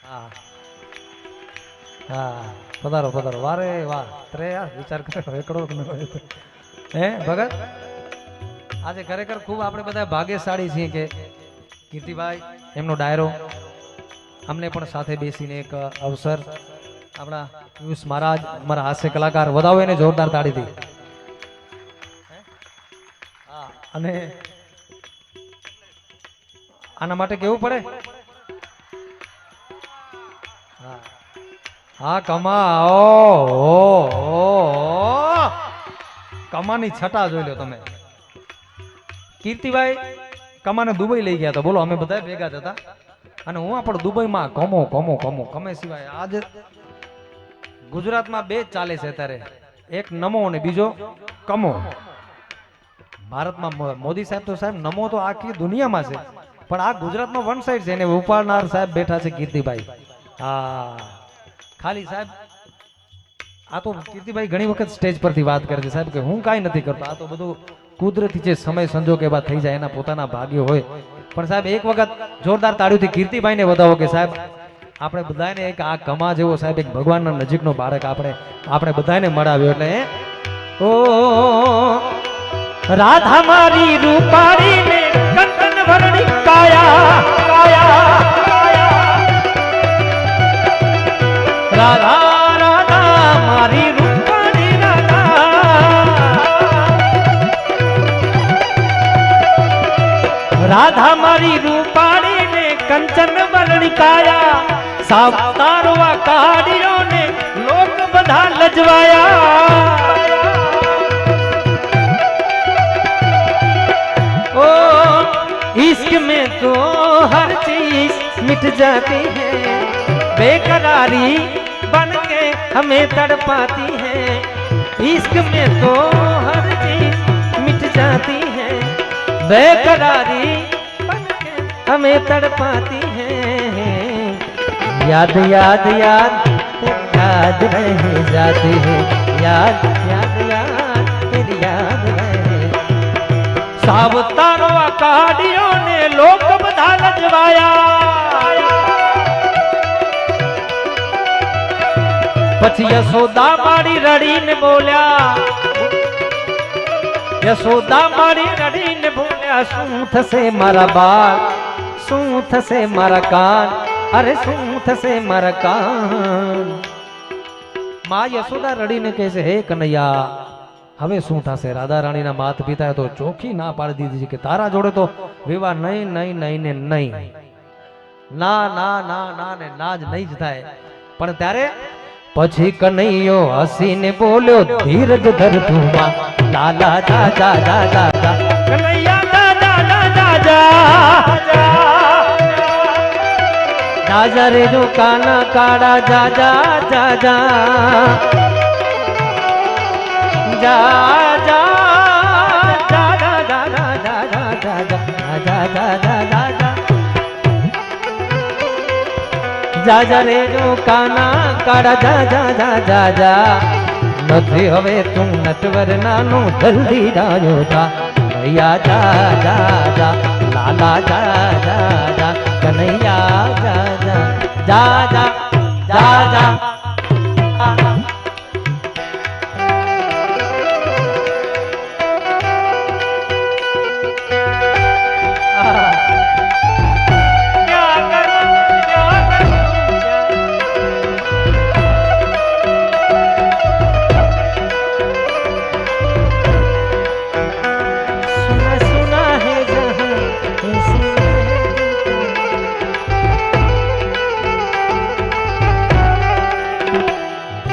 હા હા, પધારો પધારો, વારે વાહ ત્રે યાર વિચાર કરે એકડો હે ભગત. આજે ખરેખર ખૂબ આપણે બધા ભાગ્યશાળી છીએ કે કીર્તિભાઈ એમનો ડાયરો અમને પણ સાથે બેસીને એક અવસર આપણા પિયુષ મહારાજ અમારા હાસ્ય કલાકાર વધાવો એને જોરદાર તાળીથી. હા અને આના માટે કેવું પડે. હા હા કમા કમાની છટા જોઈ લો તમે. કીર્તિભાઈ કમાને દુબઈ લઈ ગયા હતા બોલો, અમે બધા ભેગા હતા અને હું પણ દુબઈમાં કમો કમો કમો કમે સિવાય આજે ગુજરાતમાં બે જ ચાલે છે અત્યારે, એક નમો અને બીજો કમો. ભારતમાં મોદી સાહેબ તો સાહેબ નમો તો આખી દુનિયામાં છે, પણ આ ગુજરાતમાં વન સાઈડ છે એને ઉપાડનાર સાહેબ બેઠા છે કીર્તિભાઈ. હા ખાલી સાહેબ આ તો કીર્તિભાઈ ઘણી વખત સ્ટેજ પરથી વાત કરે છે સાહેબ કે હું કાંઈ નથી કરતો, આ તો બધું કુદરતી જે સમય સંજોગ એવા થઈ જાય એના પોતાના ભાગ્ય હોય. પણ સાહેબ એક વખત જોરદાર તાળીઓથી કીર્તિભાઈને વધાવો કે સાહેબ આપણે બધાને એક આ કમા જેવો સાહેબ એક ભગવાનના નજીકનો બાળક આપણે બધાને મળાવ્યો એટલે ઓ રાધા મારી રૂપાળી ને કંચન વરણી કાયા કાયા રાધા રાધા મારી રૂપાળી રાધા મારી રૂપાળી ને કંચન વરણી કાયા સાવ તારવા કાઢ્યો ને લોક બધા લજવાયા. ओ इश्क में तो हर चीज मिट जाती है, बेकरारी बन के हमें तड़पाती है. इश्क में तो हर चीज मिट जाती है, बेकरारी बन के हमें तड़पाती है. याद याद याद याद रह जाती है, याद याद याद फिर याद रह સાવ તારવા કાઢ્યો ને લોક બધા લજવાયા. પછી યશોદા મારી રડીને બોલ્યા, યશોદા મારી રડીને બોલ્યા શું થશે મારા બાળ, શું થશે મારા કાન, અરે શું થશે મારા કાન. માં યશોદા રડીને કહે છે હે કનૈયા હવે શું થશે. રાધા રાણીના માત પિતાએ તો ચોખ્ખી ના પાડી દીધી છે કે તારા જોડે તો વિવાહ નહીં નહીં નહીં ને નહીં, ના ના ના ના ને ના જ નહીં જ થાય. પણ ત્યારે પછી કનૈયો હસીને બોલ્યો ધીરજ ધર તું માં લાલા જા જા જા જા જા કનૈયા જા જા જા જા જા જા રે જો કાના કાળા જા જા જા જા जा जा जा जा जा जा जा जा जा जा जा जा जा जा जा रे जो काना काड़ा जा जा जा जा जा નથી હવે તું નટવર નાનું જલ્દી જાયો જા કનૈયા જા જા જા લાલા જા જા જા કનૈયા જા જા જા જા જા જા.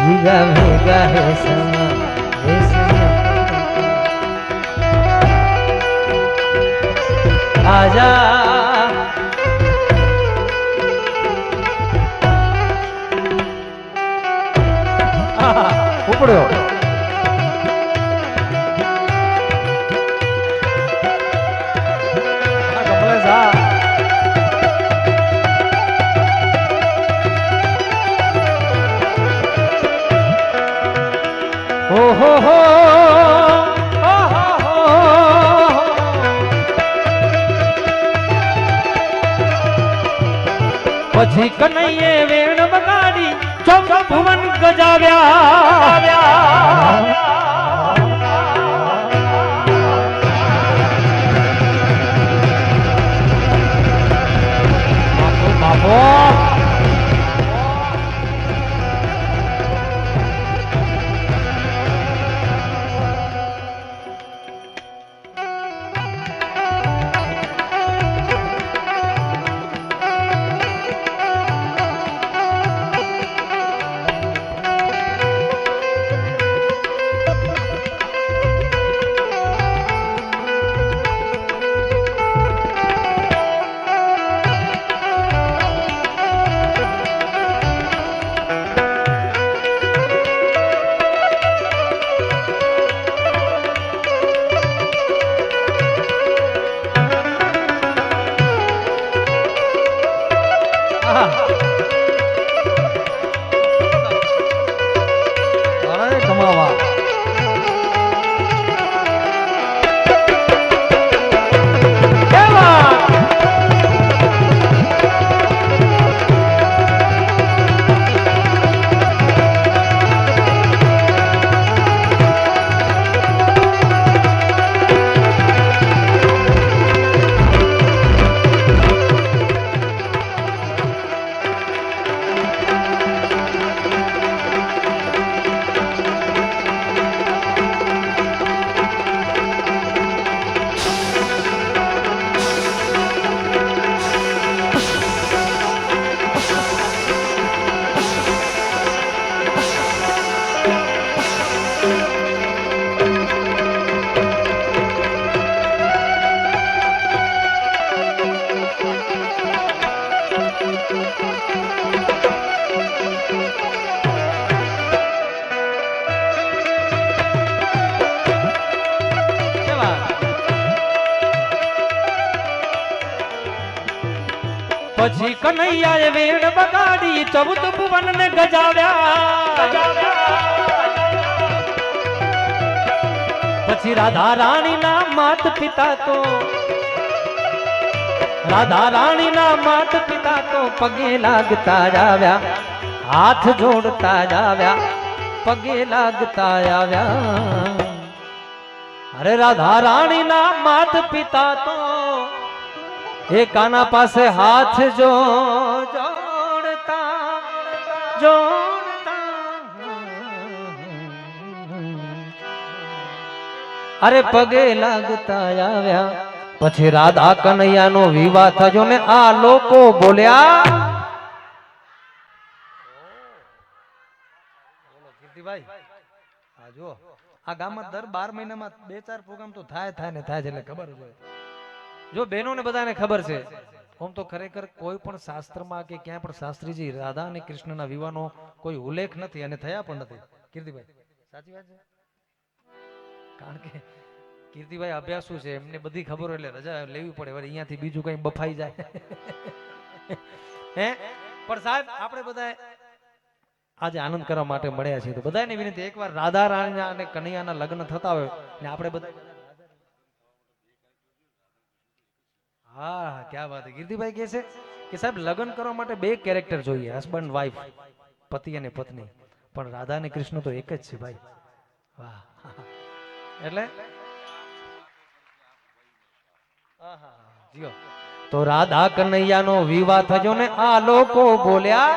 भीगा भीगा है समा आजा ઉપડ્યો हो हो પછી કનૈયે વેણ વગાડી ચૌદ ભુવન ગજાવ્યા પછી કનૈયાએ વેણ બગાડી ચૌદ ભુવન ને ગજાવ્યા પછી રાધા રાણી ના માત પિતા તો પગે લાગતા આવ્યા હાથ જોડતા આવ્યા પગે લાગતા આવ્યા અરે રાધા રાણી ના માત પિતા તો એ કાના પાસે હાથ જોડતા અરે પગે લાગતા આવ્યા પછી રાધા કનૈયાનો વિવાહ થયો ને આ લોકો બોલ્યા કીર્તિભાઈ આ જો આ ગામમાં દર 12 મહિનામાં 2-4 પ્રોગ્રામ તો થાય ને થાય એટલે ખબર હોય જો બહેનોને બધાને ખબર છે આમ તો ખરેખર કોઈ પણ શાસ્ત્રમાં કે ક્યાંય પણ શાસ્ત્રીજી રાધા અને કૃષ્ણના વિવાહનો કોઈ ઉલ્લેખ નથી અને થયા પણ નથી કીર્તિભાઈ સાચી વાત છે કારણ કે કીર્તિભાઈ અભ્યાસુ છે એમને બધી ખબર એટલે રજા લેવી પડે અહીંયાથી બીજું કઈ બફાઈ જાય હે પણ સાહેબ આપણે બધા આજે આનંદ કરવા માટે મળ્યા છીએ તો બધાને વિનંતી એકવાર રાધા રાણીના અને કનૈયાના લગ્ન થતા હોય ને આપણે બધા હા ક્યાં વાત છે કીર્તિભાઈ કહે છે કે સાહેબ લગ્ન કરવા માટે 2 કેરેક્ટર જોઈએ હસબન્ડ વાઈફ પતિ અને પત્ની પણ રાધા અને કૃષ્ણ તો એક જ છે ભાઈ વાહ એટલે તો રાધા કનૈયાનો વિવાહ થયો ને આ લોકો બોલ્યા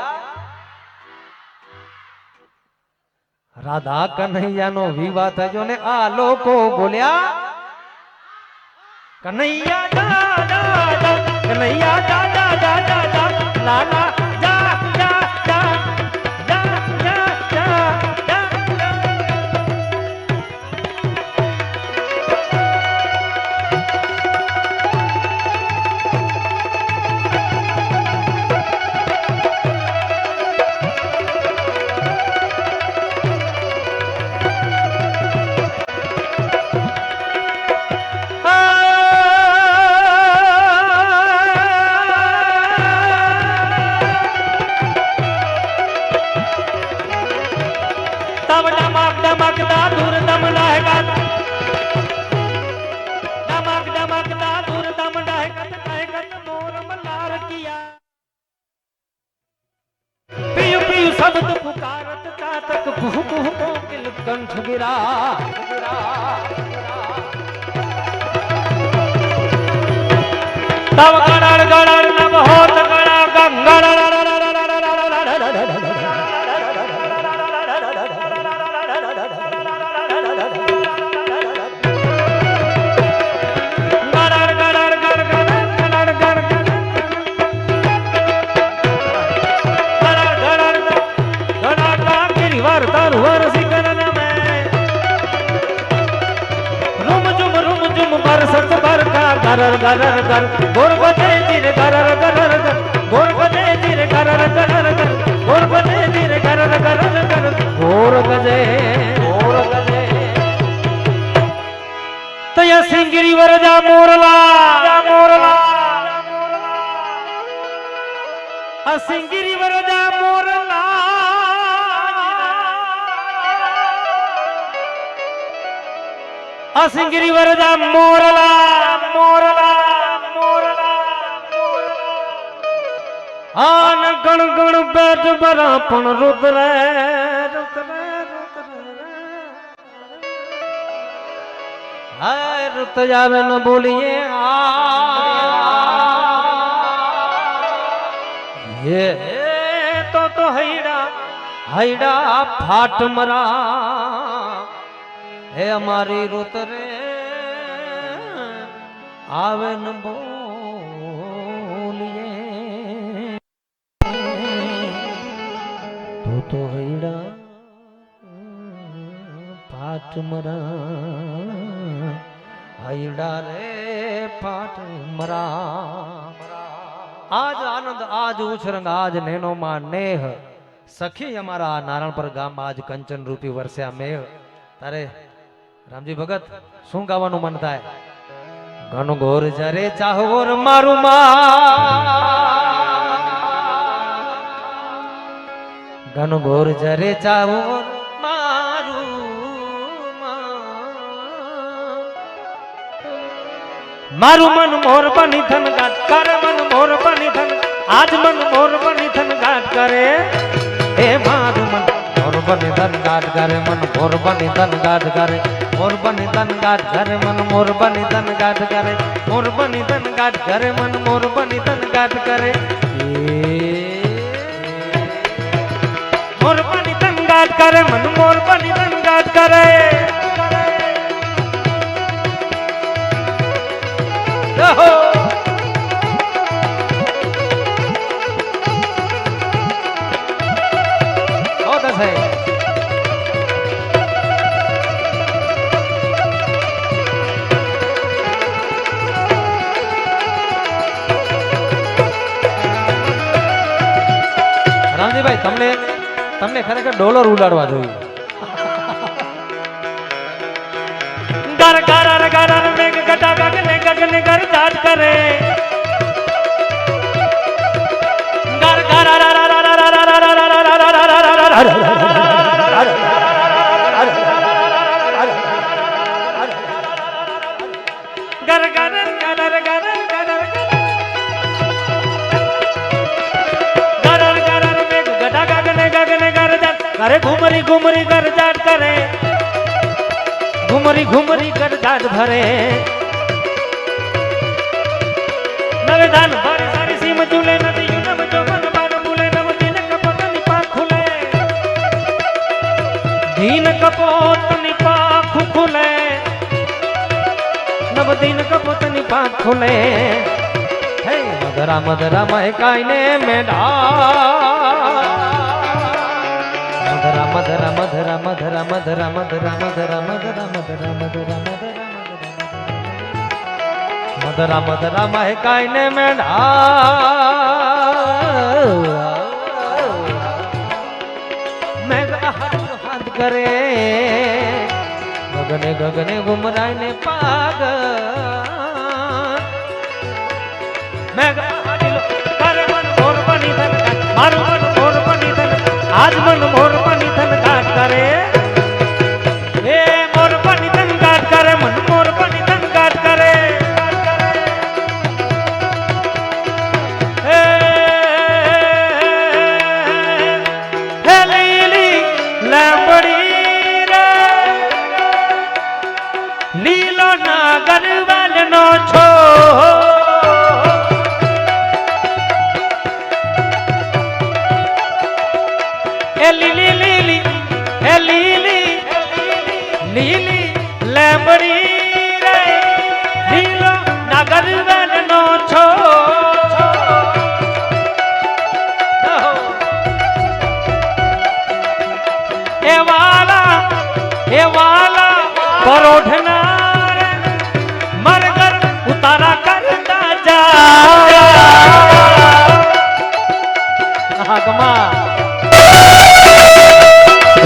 રાધા કનૈયાનો વિવાહ થયો ને આ લોકો બોલ્યા કનૈયા દાદા કનૈયા દાદા દાદા લાલા જા જા જા જા જા જા शब्द पुकारत चातक कुहू कुहू कोकिल कंठ गिरा तब गड़ड़ गड़ड़ नभ होत गड़ा गंगड़ गरर गरर गर गोर बजे धीरे गरर गरर गर गोर बजे धीरे गरर गरर गर गोर बजे धीरे गरर गरर गर गोर गजे तया सिंगिरी वरजा मोरला सिंगिरी वरजा मोरला सिंगिरी वरजा मोरला आन गण गण बैठ बरापन रुद्र हाय रुत जावे न बोलिए ये तो हैड़ा फाट मरा हे हमारी रुत रे आवे न बोलिए तो हैड़ा फाट मरा हैड़ा रे फाट मरा आज आनंद आज उछरंग आज नैनो मा नेह सखी हमारा नारायणपुर गाम आज कंचन रूपी वर्षा मेह तारे रामजी भगत શું ગાવાનું મન થાય ઘન ઘોર જરે ચાહોર મારું માં ઘન ઘોર જરે ચાહોર મારું મારું મન મોર બની થન ગાટ કરે મન મોર બની થન આજ મન મોર બની થન ગાટ કરે એ મારું મન मोर बनी धन गाट करे मन मोर बनी धन गाट करे मोर बनी धन गाट करे मन मोर बनी धन गाट करे मोर बनी धन गाट करे मन मोर बनी धन गाट करे मोर बनी धन गाट करे मन मोर बनी धन गाट करे ભાઈ તમને ખરેખર ડોલર ઉડાડવા જોઈએ ગર ગર ગર મેઘ ગટા ગગને ગગને ગર જાટ કરે ગર ગર अरे घुमरी घुमरी कर जाट करे घुमरी घुमरी कर जाट भरे नवे धान भरे सारी सीम झूले नदी नव जो मन बान बुले नव दिन कपोत निपाख खुले दीन कपोत निपाख खुले नव दिन कपोत निपाख खुले हे मधुरा मधुरा महकाईने मेढा मधुरा मधुरा मधुरा मधुरा मधुरा मधुरा मधुरा मधुरा मधुरा मधुरा मधुरा महकाईने मेढा मेघा हाथ करे गगने गगने घुमराईने पाग मेघा करे मन मोर बनी धन मारू मन मोर बनी धन आज मन मोर बनी धन गाट करे ए मोर बनी धन गाट करे मन मोर बनी धन गाट करे हे એ લીલી લીલી એ લીલી લીલી લેમડી રે લીલો નાગર વેલનો છો એ વાલા પરોઠનાર મરગર ઉતારા કરતા જા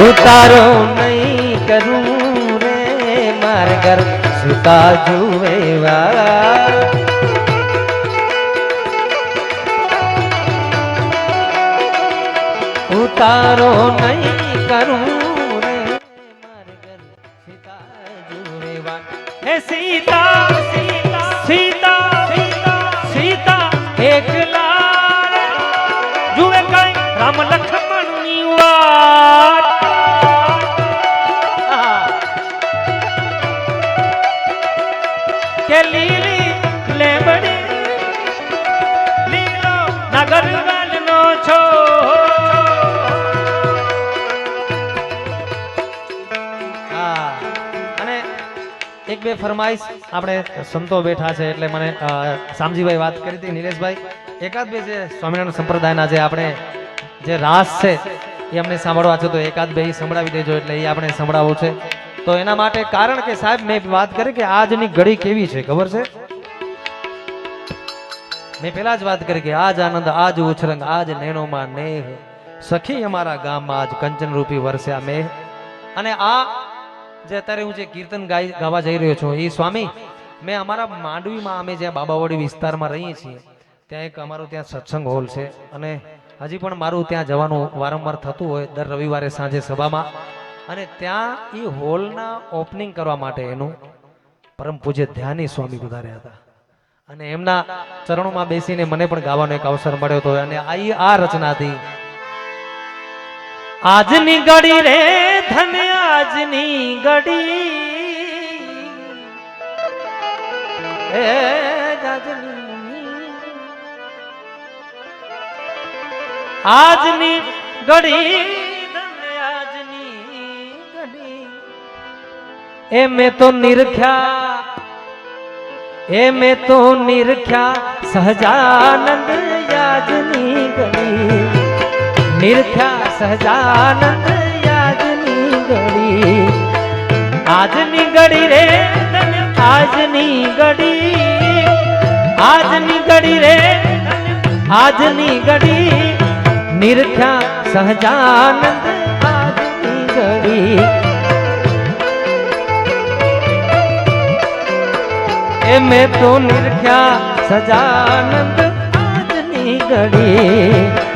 ઉતારો નહીં કરું રે મરગર સુતા જુએ ઉતારો નહીં કરું રે મરગર સીતા જુએ હે સીતા સીતા સીતા સીતા સીતા એકલા જુએ કઈ રામ લક્ષ્મણ ની વાત કે લીલી લેબડી લીલો નગર વાલનો છો અને એક બે ફરમાઈશ આપણે સંતો બેઠા છે એટલે મને શામજીભાઈ વાત કરી હતી નિલેશભાઈ એકાદ બે જે સ્વામિનારાયણ સંપ્રદાયના જે આપણે જે રાસ છે એ અમને સાંભળવા છે તો એકાદ બે સંભળાવી દેજો એટલે એ આપણે સંભળાવવું છે તો એના માટે કારણ કે સાહેબ મેં વાત કરી કે આજની ઘડી કેવી છે ખબર છે મેં પેલા જ વાત કરી કે આજ આનંદ આજ ઉછરંગ આજ નેણોમાં નેહ સખી અમારા ગામમાં આજ કંચન રૂપી વરસ્યા મેહ અને આ જે અત્યારે હું જે કીર્તન ગાવા જઈ રહ્યો છું એ સ્વામી મેં અમારા માંડવીમાં અમે જ્યાં બાબાવાડી વિસ્તારમાં રહીએ છીએ ત્યાં એક અમારો ત્યાં સત્સંગ હોલ છે અને હજી પણ મારું ત્યાં જવાનું વારંવાર થતું હોય દર રવિવારે સાંજે સભામાં અને ત્યાં એ હોલના ઓપનિંગ કરવા માટે એનું પરમ પૂજ્ય ધ્યાની સ્વામી પધાર્યા હતા અને એમના ચરણોમાં બેસીને મને પણ ગાવાનો એક અવસર મળ્યો હતો અને આ રચના હતી આજની ઘડી રે ધન આજની ઘડી એ આજની ઘડી એ મેં તો નિરખ્યા એ મેં તો નિરખ્યા સહજાનંદ યાજની ઘડી નિરખ્યા સહજાનંદ યાજની ઘડી આજની ઘડી રે આજની ઘડી આજની ઘડી રે આજની ઘડી નિરખ્યા સહજાનંદ આજની ઘડી એ મેં તો નિરખ્યા સજાનંદ આજની ઘડી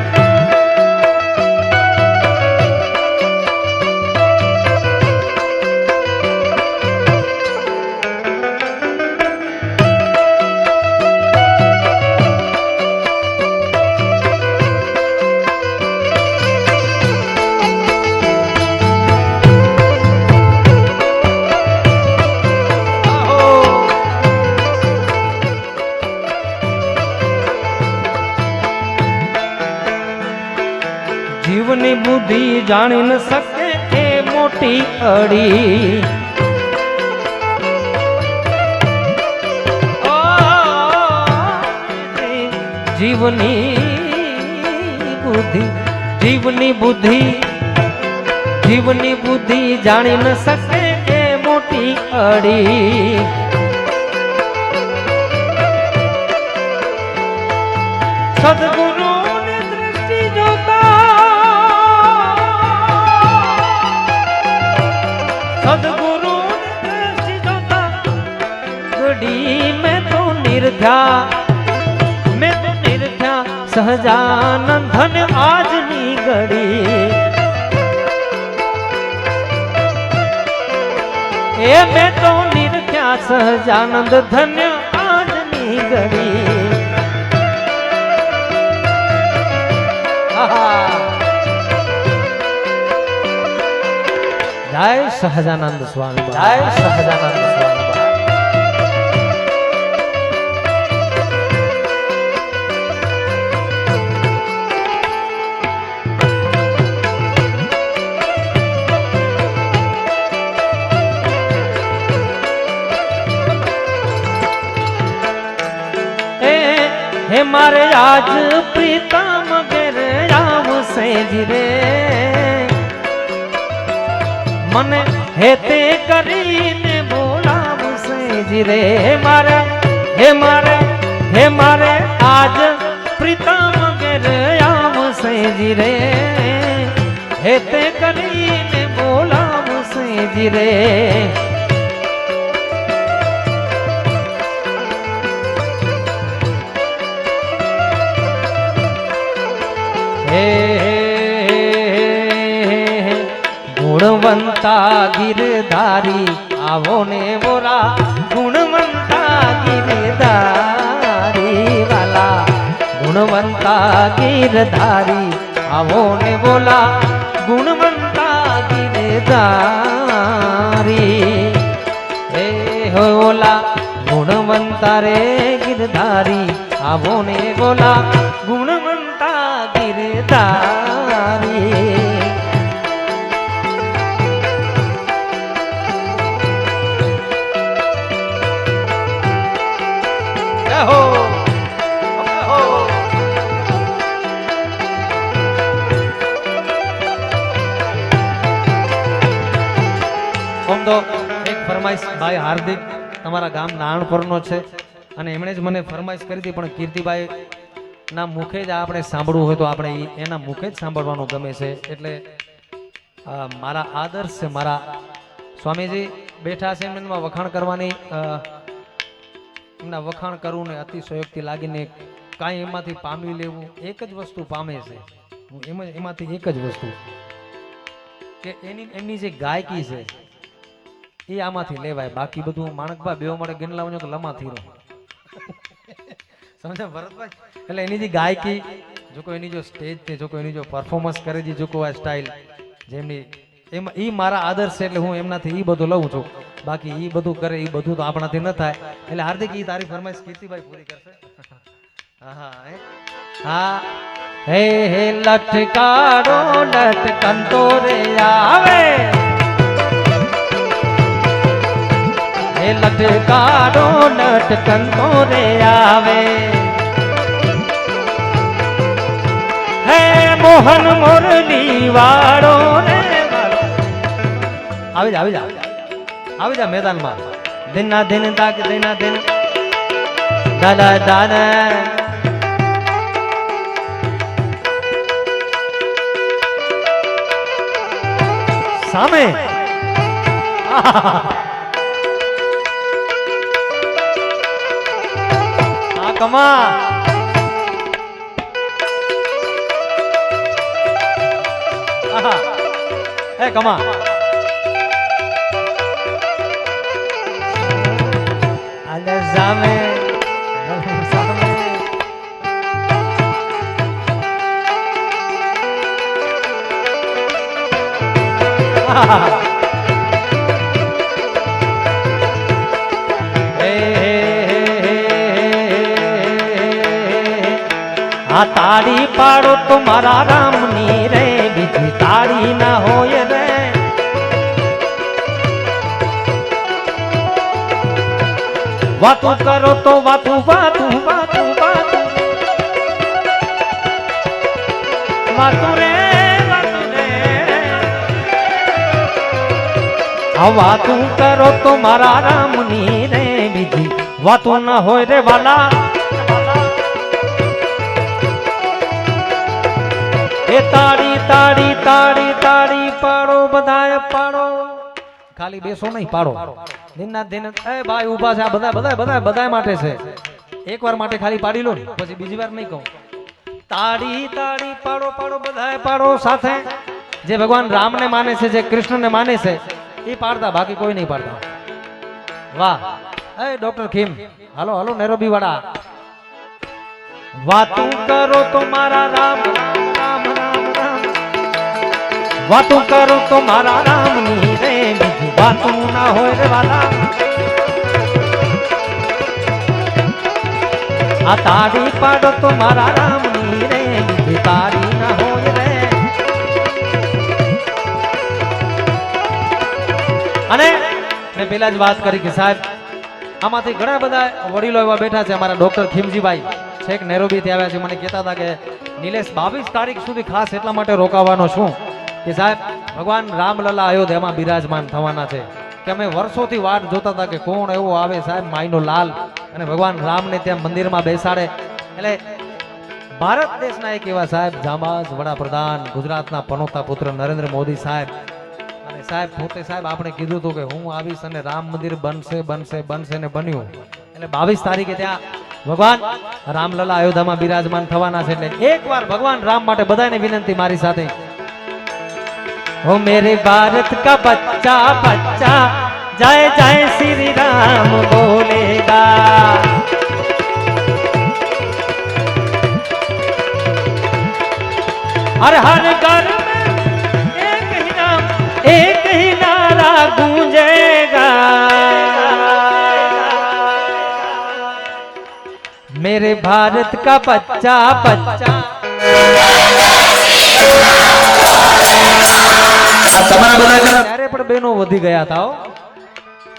જીવની બુદ્ધિ જાણી ન શકે એ મોટી અડી જીવની બુદ્ધિ જાણી ન શકે એ મોટી અડી સદગુરુ સદગુરુ ઘડી મેં તો નિરખ્યા સહજાનંદ ધન આજની ઘડી એ મેં તો નિરખ્યા સહજાનંદ ધન્ય આજની ઘડી જય સહજાનંદ સ્વામી જય સહજાનંદ સ્વામી પ્રીતમ ઘેર આવશે જ રે મને હેતે કરીને બોલાવશે જ રે મારે હે મારે આજ પ્રીતમ ઘેર આવશે જ રે હેતે કરીને બોલાવશે જ રે ગુણવંતા ગિરધારી આવો ને બોરા ગુણવંતા ગિરધારી વાલા ગુણવંતા ગિરધારી આવો ને બોલા ગુણવંતા ગિરધારી હે હોલા ગુણવંતા રે ગિરધારી આવો ને બોલા ગુણવંતા ગિરધારી તો એક ફરમાઈશ ભાઈ હાર્દિક તમારા ગામ નાણપરનો છે અને એમણે જ મને ફરમાઈશ કરી હતી પણ કીર્તિભાઈ ના મુખે જ આપણે સાંભળવું હોય તો આપણે એના મુખે જ સાંભળવાનું ગમે છે એટલે મારા આદર્શ છે મારા સ્વામીજી બેઠા છે એમના વખાણ કરવાની એમના વખાણ કરવું ને અતિશયોક્તિ લાગીને કાંઈ એમાંથી પામી લેવું એક જ વસ્તુ પામે છે એમાંથી એક જ વસ્તુ કે એમની જે ગાયકી છે એ આમાંથી લેવાય બાકી બધું માણકભાઈ બેવ મળે ગિનલા કે લમાથી રહો સમજે ભરતભાઈ એટલે એની જે ગાયકી જો કોઈ એની જો સ્ટેજ છે જો કોઈ એની જો પરફોર્મન્સ કરે છે જો કોઈ આ સ્ટાઇલ જેમની એમાં એ મારા આદર્શ છે એટલે હું એમનાથી એ બધું લઉં છું બાકી એ બધું કરે એ બધું તો આપણાથી ન થાય એટલે હાર્દિક એ તારી ફરમાઈશ કીર્તિભાઈ પૂરી કરશે હા હે હે લટકારો લટકંતો રે આવે હે લટકારો લટકંતો રે આવે હે મોહન મોરલી વાળો રે આવી જા મેદાનમાં દિનના દિન તાક દિના દિન દાદા દાદા સામે કમા એ કમા આલે સામે આ તાળી પાડો તો મારા રામની રે બીજી તાળી ના હોય રે વાતું કરો તો વાતું વાતું વાતું વાતું વાતું રે આ વાતું કરો તો મારા રામની રે બીજી વાતું ના હોય રે વાલા એ તાળી તાળી તાળી તાળી પાડો બધાય પાડો ખાલી બેસો નહીં પાડો દિનના દિન એ ભાઈ ઊભા છે આ બધા માટે છે એકવાર માટે ખાલી પાડી લો પછી બીજી વાર નહીં કહું તાળી તાળી પાડો પાડો બધાય પાડો સાથે જે ભગવાન રામને માને છે જે કૃષ્ણને માને છે એ પાડતા બાકી કોઈ નહીં પાડતા વાહ એ ડોક્ટર ખીમ હાલો હાલો નૈરોબી વાળા વાતું કરો તો મારા રામ રામ રામ રામ વાતું કરો તો મારા રામની રે બીજી વાતું ના હોય રે વાલા આ તાળી પાડો તો મારા રામની રે બીજી તાળી ના હોય રે અને મેં પેલા જ વાત કરી કે સાહેબ આમાંથી ઘણા બધા વડીલો એવા બેઠા છે અમારા ડોક્ટર ખીમજીભાઈ છેક નેરોબીથી આવ્યા છે, મને કહેતા હતા કે નિલેશ 22 તારીખ સુધી ખાસ એટલા માટે રોકાવાનો છું કે સાહેબ ભગવાન રામલલા અયોધ્યામાં બિરાજમાન થવાના છે, કે અમે વર્ષોથી વાટ જોતા હતા કે કોણ એવો આવે સાહેબ માયનો લાલ અને ભગવાન રામને ત્યાં મંદિરમાં બેસાડે. એટલે ભારત દેશના એક એવા સાહેબ જાંબાઝ વડાપ્રધાન ગુજરાતના પનોતા પુત્ર નરેન્દ્ર મોદી સાહેબ, અને સાહેબ પોતે સાહેબ આપણે કીધું હતું કે હું આવીશ અને રામ મંદિર બનશે બનશે બનશે ને બન્યું. એટલે 22 તારીખે ત્યાં ભગવાન રામલલા અયોધ્યામાં બિરાજમાન થવાના છે. એટલે એકવાર ભગવાન રામ માટે બધાને વિનંતી મારી સાથે, ओ मेरे भारत का बच्चा बच्चा जय जय श्री राम बोलेगा, हर हर घर में एक ही नारा गूंजेगा, मेरे भारत का बच्चा बच्चा. ત્યારે પણ બહેનો વધી ગયા હતા.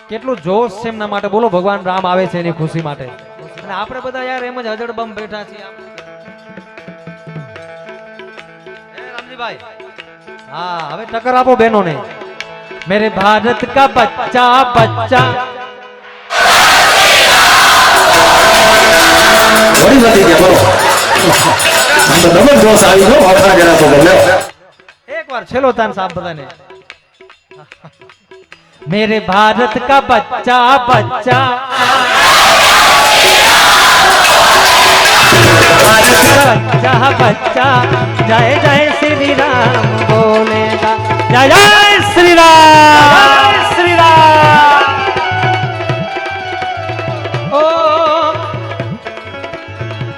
કેટલું જોશ છે એમના માટે, બોલો ભગવાન રામ આવે છે એની ખુશી માટે. અને આપણે બધા યાર એમ જ હજડબમ બેઠા છીએ. રામજીભાઈ હા, હવે ટક્કર આપો બહેનોને. મેરે ભારત કા બચ્ચા બચ્ચા एक बार चलो तान साहब बताने, मेरे भारत का बच्चा बच्चा बच्चा बच्चा जय जय श्री राम बोलेगा, जय जय श्री राम श्री राम. ओ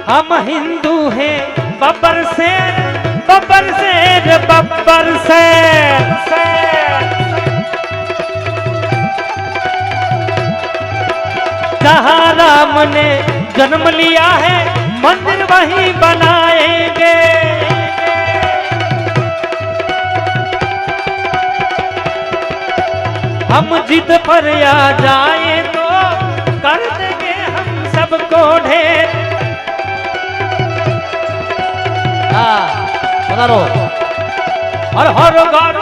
हम हिंदू हैं बब्बर से बब्बर से बब्बर से, जहाँ राम ने जन्म लिया है मंदिर वहीं बनाएंगे, हम जिद पर आ जाए तो कर देंगे हम सबको ढेर. हाँ बतारो, हर हर घर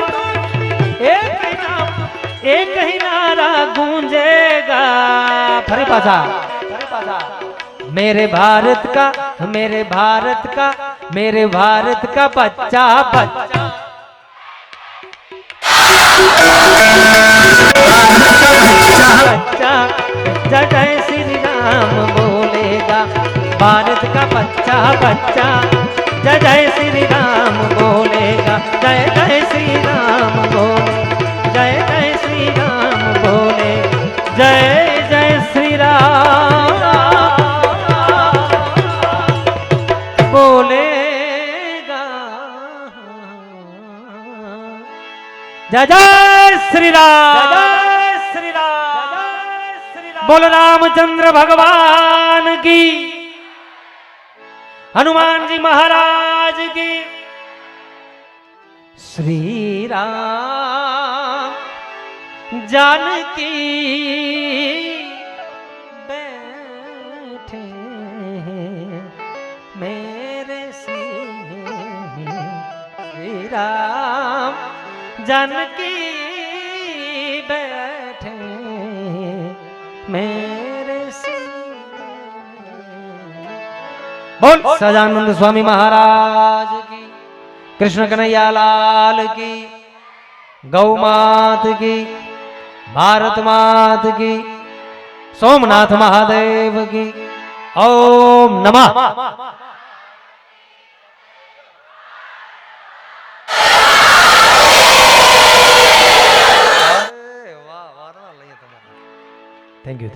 एक ही नारा गूंजेगा. फरी पाछा मेरे भारत का मेरे भारत का मेरे भारत का बच्चा बच्चा बच्चा जय जय श्री राम बोलेगा, भारत का बच्चा बच्चा जय जय श्री राम बोलेगा, जय जय श्री राम बोले, जय जय श्री राम बोले, जय जय श्री राम बोलेगा, जय जय श्री राम, जय श्री राम, बोल रामचंद्र भगवान की, हनुमान जी महाराज की. श्री राम जानकी बैठे मेरे सीने में, श्री राम जानकी बैठे मेरे सीने. बोल सदानंद स्वामी महाराज की, कृष्ण कन्हैया लाल की, गौ मात की, भारत मात की, सोमनाथ महादेव की. ओम नमः. Thank you.